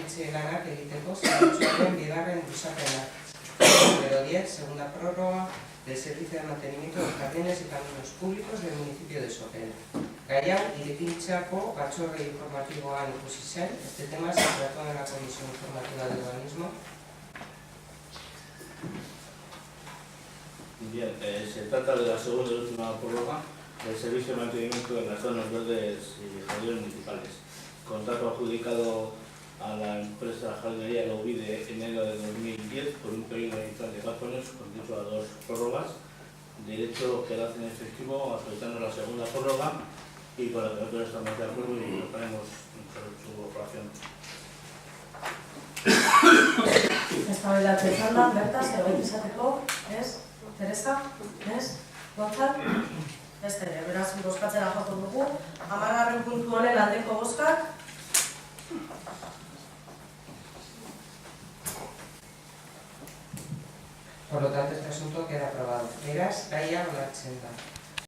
udaletxe lanak egiteko zerbitzuaren bigarren luzapena. Número 10, segunda prórroga del servicio de mantenimiento de los jardines y caminos públicos del municipio de Sopela. Gaian, Iritinchako, batzorde informatiboan ikusi zen. Este tema se trató en la Comisión Informativa de Urbanismo. Bien, se trata de la segunda y última prórroga del servicio de mantenimiento en las zonas verdes y jardines municipales. Contrato adjudicado a la empresa jardinería La UBI de enero de 2010 por un periodo inicial de 4 años con derecho a 2 prórrogas. Derecho que lo hacen efectivo solicitando la segunda prórroga y con la que nosotros estamos de acuerdo y lo ponemos sobre su aprobación. Eztabaidatzen txanda, bertaz, erbait izateko, ez? Teresa, ez? Gontzal? Ez ere, beraz, bozkatzera joko dugu. 10. puntu honen aldeko bozkak. Por lo tanto, este asunto queda aprobado. Beraz, gaia onartzen da.